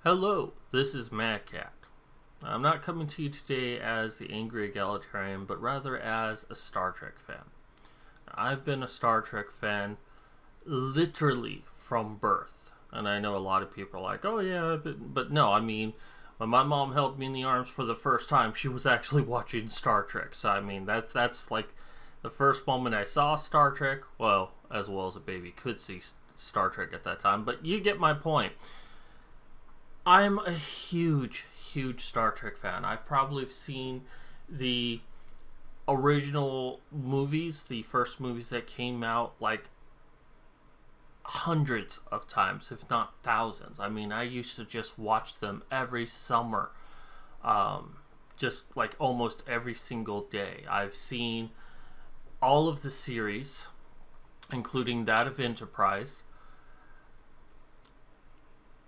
Hello, this is Mad Cat. I'm not coming to you today as the angry egalitarian, but rather as a Star Trek fan. I've been a Star Trek fan literally from birth. And I know a lot of people are like, oh yeah, but no, I mean, when my mom held me in the arms for the first time, she was actually watching Star Trek. So I mean, that's like the first moment I saw Star Trek, well as a baby could see Star Trek at that time, but you get my point. I'm a huge Star Trek fan. I've probably seen the original movies, the first movies that came out, like hundreds of times, if not thousands. I mean, I used to just watch them every summer, just like almost every single day. I've seen all of the series, including that of Enterprise.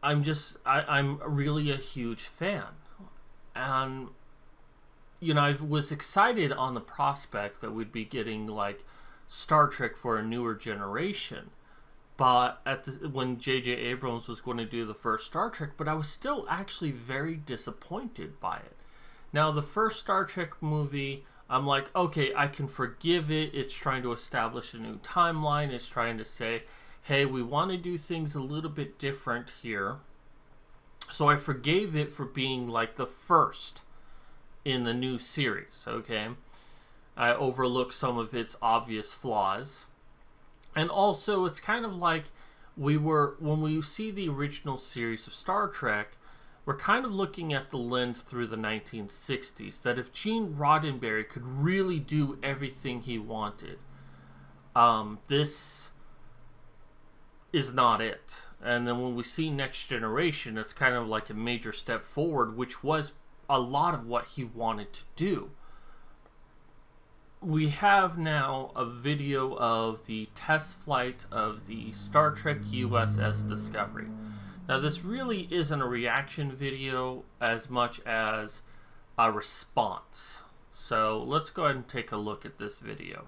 I'm really a huge fan. And, I was excited on the prospect that we'd be getting, like, Star Trek for a newer generation. But when J.J. Abrams was going to do the first Star Trek, but I was still actually very disappointed by it. Now, the first Star Trek movie, I'm like, okay, I can forgive it. It's trying to establish a new timeline. It's trying to say, hey, we want to do things a little bit different here. So I forgave it for being like the first in the new series, okay? I overlooked some of its obvious flaws. And also, it's kind of like when we see the original series of Star Trek, we're kind of looking at the lens through the 1960s, that if Gene Roddenberry could really do everything he wanted, this is not it. And then when we see Next Generation, it's kind of like a major step forward, which was a lot of what he wanted to do. We have now a video of the test flight of the Star Trek U.S.S. Discovery. Now, this really isn't a reaction video as much as a response. So let's go ahead and take a look at this video.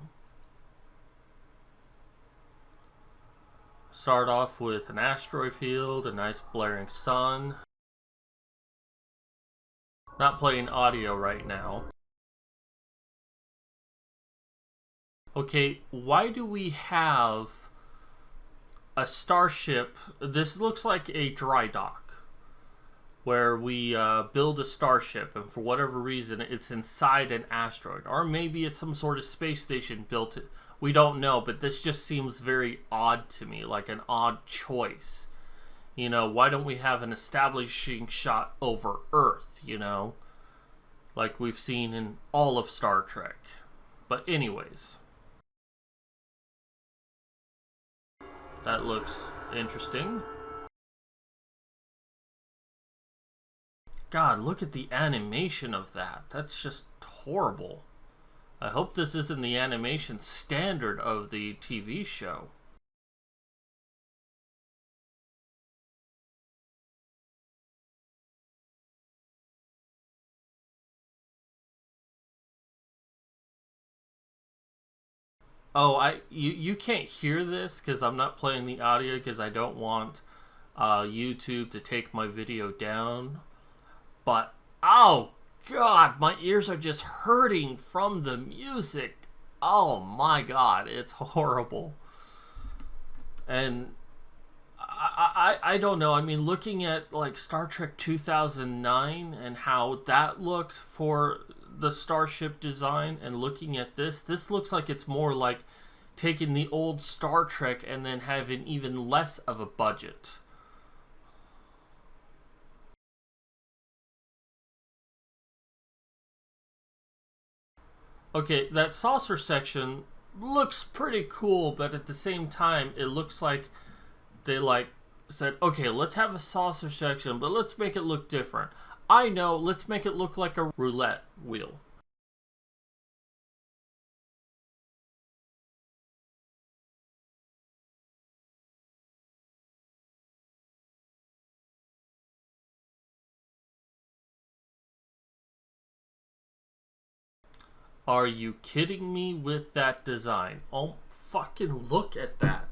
Start off with an asteroid field, a nice blaring sun. Not playing audio right now. Okay, why do we have a starship? This looks like a dry dock where we build a starship, and for whatever reason it's inside an asteroid, or maybe it's some sort of space station built it. We don't know, but this just seems very odd to me, like an odd choice. Why don't we have an establishing shot over Earth, like we've seen in all of Star Trek? But anyways, that looks interesting. God, look at the animation of that. That's just horrible. I hope this isn't the animation standard of the TV show. Oh, you can't hear this because I'm not playing the audio because I don't want YouTube to take my video down. But, oh God, my ears are just hurting from the music. Oh my God, it's horrible. And I don't know. I mean, looking at like Star Trek 2009 and how that looked for the starship design, and looking at this looks like it's more like taking the old Star Trek and then having even less of a budget. Okay, that saucer section looks pretty cool, but at the same time, it looks like they said, okay, let's have a saucer section, but let's make it look different. I know, let's make it look like a roulette wheel. Are you kidding me with that design? Oh, fucking look at that.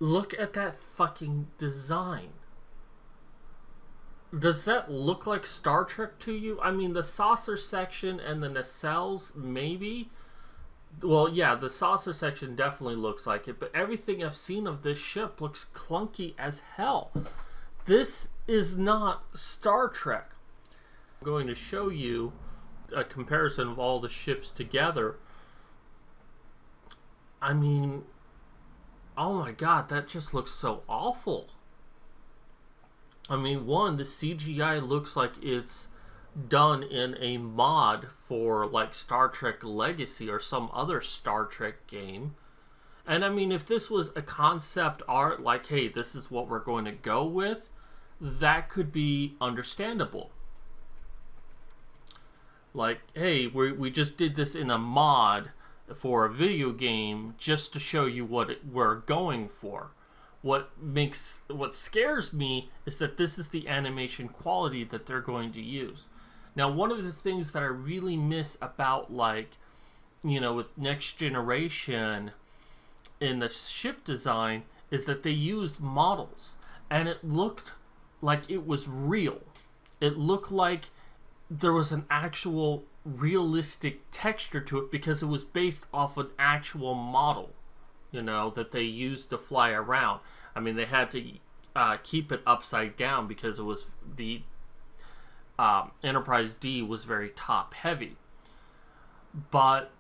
Look at that fucking design. Does that look like Star Trek to you? I mean, the saucer section and the nacelles, maybe. Well, yeah, the saucer section definitely looks like it, but everything I've seen of this ship looks clunky as hell. This is not Star Trek. I'm going to show you a comparison of all the ships together. I mean, oh my god, that just looks so awful. I mean, one, the CGI looks like it's done in a mod for like Star Trek Legacy or some other Star Trek game. And I mean, if this was a concept art, like, hey, this is what we're going to go with, that could be understandable. Like, hey, we just did this in a mod for a video game just to show you what we're going for. What scares me is that this is the animation quality that they're going to use. Now, one of the things that I really miss about, like, you know, with Next Generation in the ship design is that they used models, and it looked like it was real. It looked like there was an actual realistic texture to it because it was based off an actual model, you know, that they used to fly around. I mean, they had to keep it upside down because it was the Enterprise D was very top heavy. But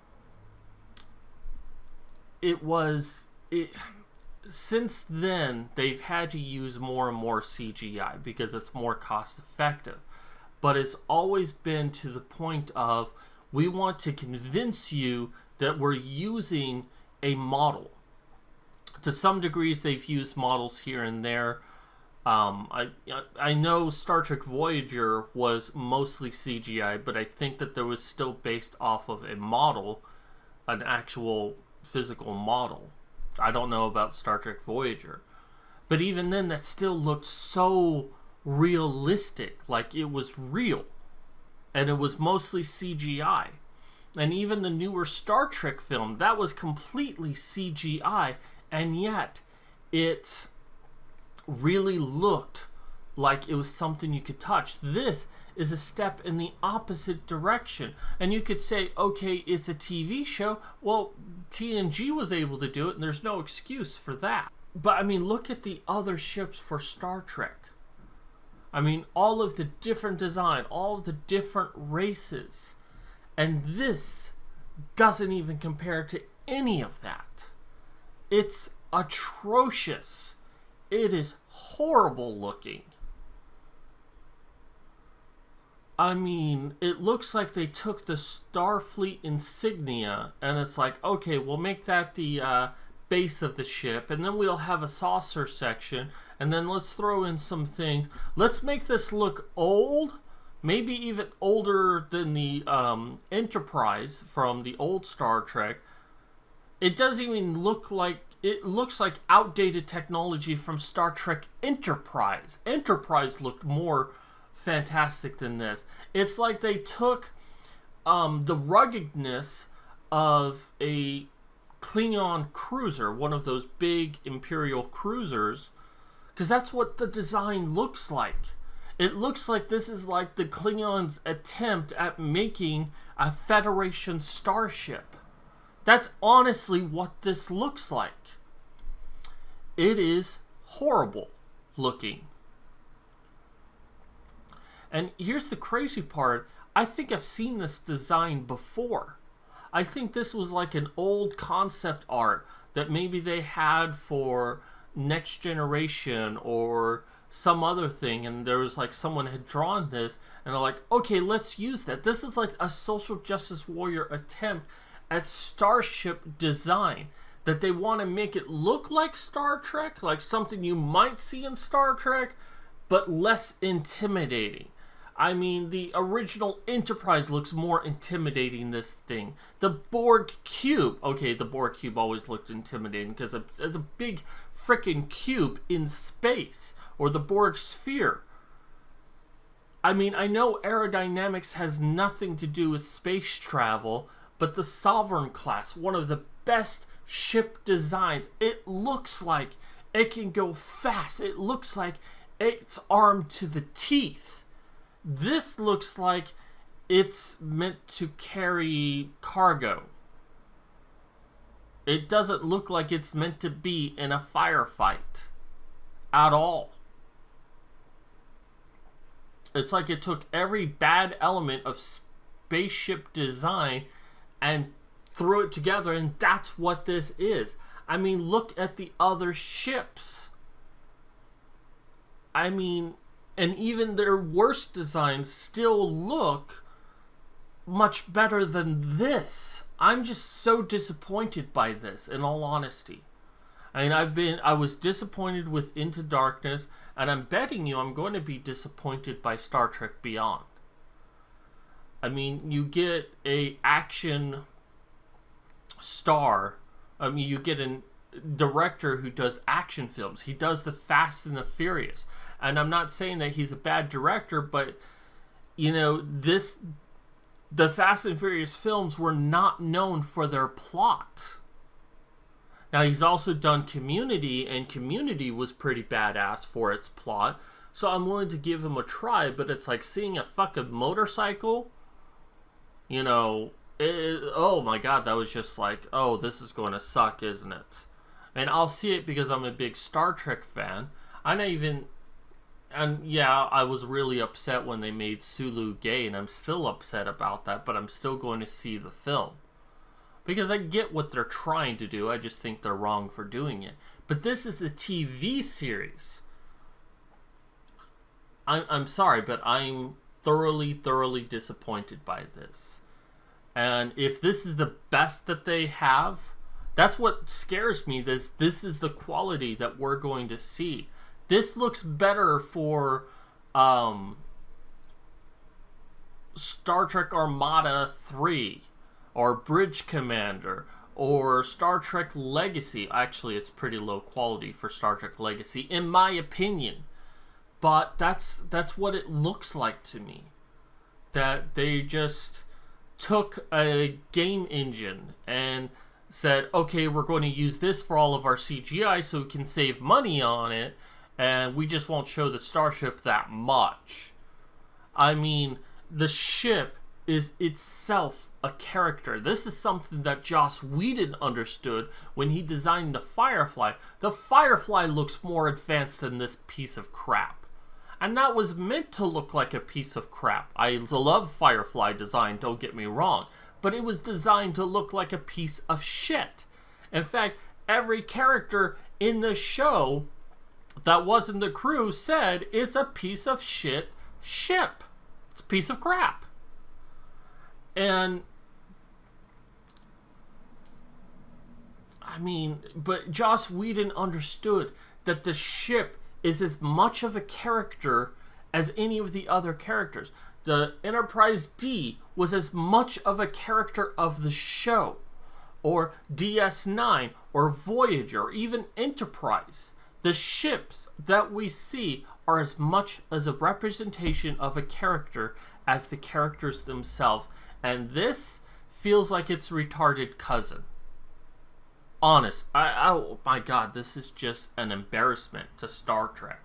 since then they've had to use more and more CGI because it's more cost effective. But it's always been to the point of, we want to convince you that we're using a model. To some degrees they've used models here and there. I know Star Trek Voyager was mostly CGI, but I think that there was still based off of a model, an actual physical model. I don't know about Star Trek Voyager. But even then, that still looked so realistic, like it was real. And it was mostly CGI. And even the newer Star Trek film, that was completely CGI, and yet it really looked like it was something you could touch. This is a step in the opposite direction. And you could say, okay, it's a TV show. Well, TNG was able to do it, and there's no excuse for that. But I mean, look at the other ships for Star Trek. I mean, all of the different design, all of the different races. And this doesn't even compare to any of that. It's atrocious. It is horrible looking. I mean, it looks like they took the Starfleet insignia and it's like, okay, we'll make that the base of the ship, and then we'll have a saucer section, and then let's throw in some things. Let's make this look old, maybe even older than the Enterprise from the old Star Trek. It doesn't even look like, it looks like outdated technology from Star Trek Enterprise. Enterprise looked more fantastic than this. It's like they took the ruggedness of a Klingon cruiser, one of those big Imperial cruisers, because that's what the design looks like. It looks like this is like the Klingons' attempt at making a Federation starship. That's honestly what this looks like. It is horrible looking. And here's the crazy part. I think I've seen this design before. I think this was like an old concept art that maybe they had for Next Generation or some other thing, and there was like someone had drawn this and they're like, okay, let's use that. This is like a social justice warrior attempt at starship design, that they want to make it look like Star Trek, like something you might see in Star Trek, but less intimidating. I mean, the original Enterprise looks more intimidating, this thing. The Borg Cube. Okay, the Borg Cube always looked intimidating because it's a big frickin' cube in space. Or the Borg Sphere. I mean, I know aerodynamics has nothing to do with space travel, but the Sovereign class, one of the best ship designs, it looks like it can go fast. It looks like It's armed to the teeth. This looks like it's meant to carry cargo. It doesn't look like it's meant to be in a firefight at all. It's like it took every bad element of spaceship design and threw it together, and that's what this is. I mean, look at the other ships. I mean, and even their worst designs still look much better than this. I'm just so disappointed by this, in all honesty. I mean, I was disappointed with Into Darkness, and I'm betting you I'm going to be disappointed by Star Trek Beyond. I mean, you get a action star. I mean, you get a director who does action films. He does the Fast and the Furious. And I'm not saying that he's a bad director, but, you know, the Fast and Furious films were not known for their plot. Now, he's also done Community, and Community was pretty badass for its plot. So I'm willing to give him a try, but it's like seeing a fucking motorcycle. You know, oh my god, that was just like, oh, this is going to suck, isn't it? And I'll see it because I'm a big Star Trek fan. And yeah, I was really upset when they made Sulu gay, and I'm still upset about that, but I'm still going to see the film. Because I get what they're trying to do, I just think they're wrong for doing it. But this is the TV series. I'm sorry, but I'm thoroughly disappointed by this. And if this is the best that they have, that's what scares me. This is the quality that we're going to see. This looks better for Star Trek Armada 3 or Bridge Commander or Star Trek Legacy. Actually, it's pretty low quality for Star Trek Legacy, in my opinion. But that's what it looks like to me. That they just took a game engine and said, okay, we're going to use this for all of our CGI so we can save money on it, and we just won't show the starship that much. I mean, the ship is itself a character. This is something that Joss Whedon understood when he designed the Firefly. The Firefly looks more advanced than this piece of crap. And that was meant to look like a piece of crap. I love Firefly design, don't get me wrong. But it was designed to look like a piece of shit. In fact, every character in the show that wasn't the crew said it's a piece of shit ship. It's a piece of crap. And I mean, but Joss Whedon understood that the ship is as much of a character as any of the other characters. The Enterprise D was as much of a character of the show, or DS9, or Voyager, or even Enterprise. The ships that we see are as much as a representation of a character as the characters themselves. And this feels like its retarded cousin. Honest. Oh my god, this is just an embarrassment to Star Trek.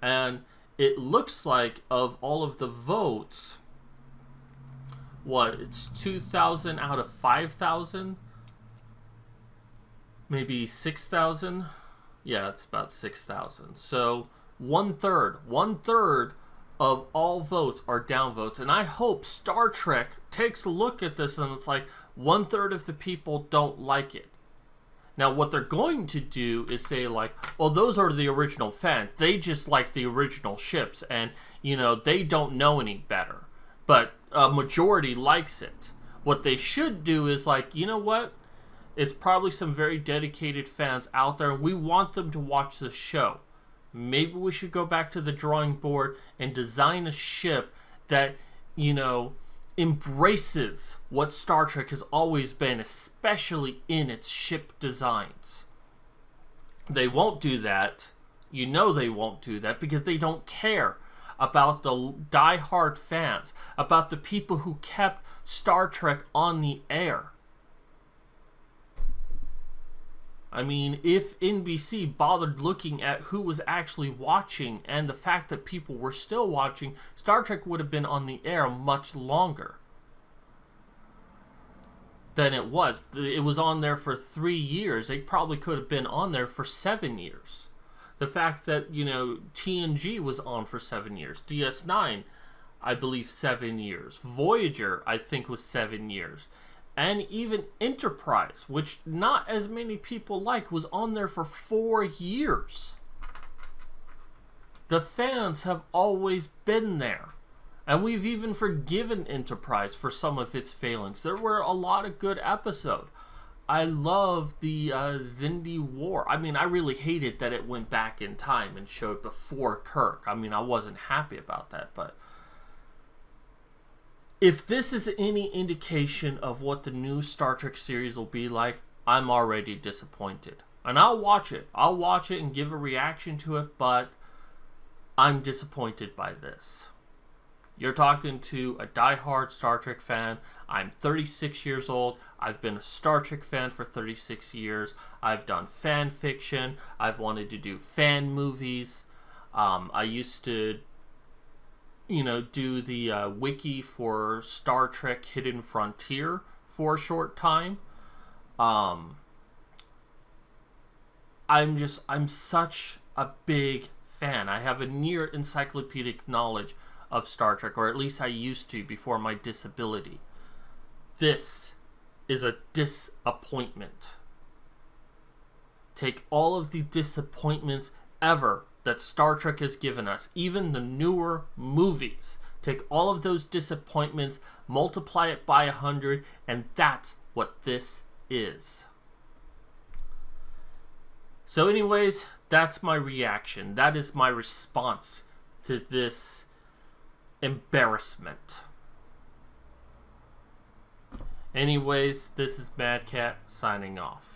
And it looks like of all of the votes, it's 2,000 out of 5,000? Maybe 6,000? Yeah, it's about 6,000. So one third of all votes are downvotes. And I hope Star Trek takes a look at this and it's like 1/3 of the people don't like it. Now, what they're going to do is say, like, well, those are the original fans. They just like the original ships, and, you know, they don't know any better. But a majority likes it. What they should do is, like, you know what? It's probably some very dedicated fans out there, and we want them to watch the show. Maybe we should go back to the drawing board and design a ship that, you know, embraces what Star Trek has always been, especially in its ship designs. They won't do that. You know they won't do that because they don't care about the die-hard fans, about the people who kept Star Trek on the air. I mean, if NBC bothered looking at who was actually watching and the fact that people were still watching, Star Trek would have been on the air much longer than it was. It was on there for 3 years. It probably could have been on there for 7 years. The fact that, TNG was on for 7 years. DS9, I believe, 7 years. Voyager, I think, was 7 years. And even Enterprise, which not as many people like, was on there for 4 years. The fans have always been there. And we've even forgiven Enterprise for some of its failings. There were a lot of good episodes. I love the Xindi War. I mean, I really hated that it went back in time and showed before Kirk. I mean, I wasn't happy about that, but if this is any indication of what the new Star Trek series will be like, I'm already disappointed. And I'll watch it. I'll watch it and give a reaction to it, but I'm disappointed by this. You're talking to a diehard Star Trek fan. I'm 36 years old. I've been a Star Trek fan for 36 years. I've done fan fiction. I've wanted to do fan movies. I used to do the wiki for Star Trek Hidden Frontier for a short time. I'm such a big fan. I have a near encyclopedic knowledge of Star Trek, or at least I used to before my disability. This is a disappointment. Take all of the disappointments ever that Star Trek has given us, even the newer movies. Take all of those disappointments, multiply it by 100, and that's what this is. So anyways, that's my reaction. That is my response to this embarrassment. Anyways, this is Mad Cat signing off.